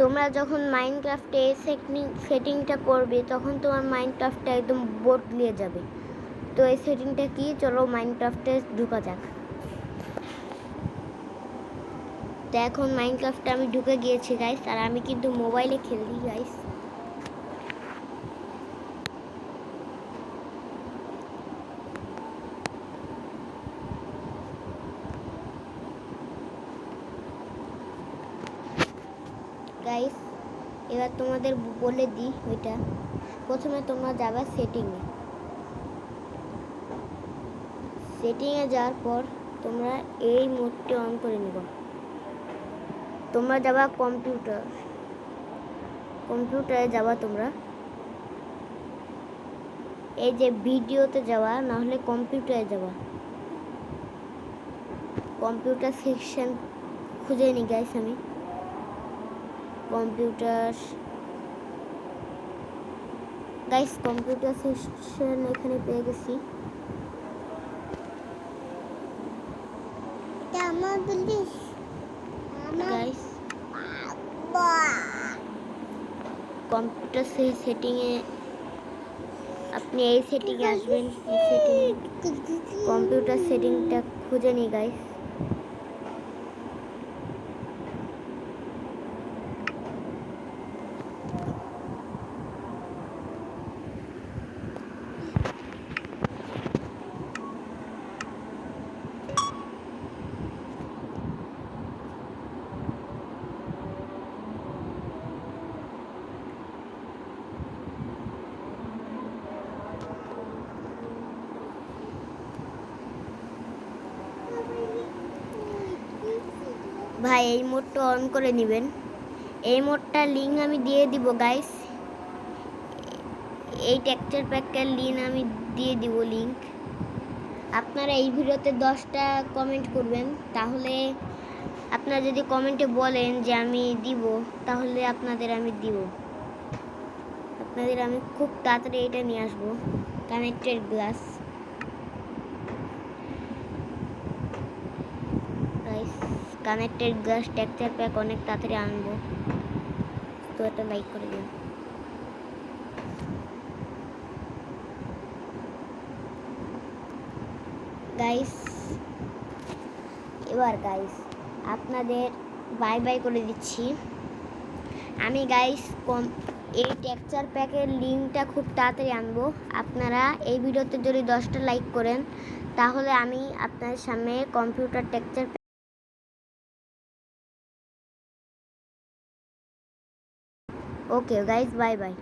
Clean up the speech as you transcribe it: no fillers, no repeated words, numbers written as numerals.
তোমরা যখন মাইনক্রাফটে এই সেটিংটা করবে তখন তোমার মাইনক্রাফটটা একদম বদলে যাবে। তো এই সেটিংটা কি, চলো মাইনক্রাফটে ঢোকা যাক। তো এখন মাইনক্রাফটে আমি ঢুকে গিয়েছি গাইস, আর আমি কিন্তু মোবাইলে খেলি গাইস। গাইস এবার তোমাদের বলে দিই, ওইটা প্রথমে তোমরা যাবে সেটিংয়ে যাওয়ার পর তোমরা এই মোডটি অন করে নিব। তোমরা যাবা কম্পিউটারে যাবা, তোমরা এই যে ভিডিওতে যাওয়া, না হলে কম্পিউটারে যাওয়া। কম্পিউটার সেকশন খুঁজে নি গাইস, আমি কম্পিউটার সেকশন এখানে পেয়ে গেছি। গাইস কম্পিউটার সেটিংয়ে আপনি এই সেটিংয়ে আসবেন, কম্পিউটার সেটিংটা খুঁজে নি গাইস। ভাই এই মোডটা অন করে নেবেন। এই মোডটার লিঙ্ক আমি দিয়ে দিব গাইস, এই টেক্সচার প্যাকের লিঙ্ক আমি দিয়ে দিব লিঙ্ক। আপনারা এই ভিডিওতে 10টা কমেন্ট করবেন, তাহলে আপনারা যদি কমেন্টে বলেন যে আমি দিব, তাহলে আপনাদের আমি দিব। আপনাদের আমি খুব তাড়াতাড়ি এটা নিয়ে আসবো, connected glass. Connected glass texture pack অনেক তাড়াতাড়ি আনবো, তো এটা লাইক করে দিন গাইস। এবার গাইস আপনাদের বাই বাই করে দিচ্ছি আমি গাইস। এই টেক্সচার প্যাকের লিঙ্কটা খুব তাড়াতাড়ি আনবো। আপনারা এই ভিডিওতে যদি 10টা লাইক করেন, তাহলে আমি আপনাদের সামনে computer texture. Okay guys, bye bye.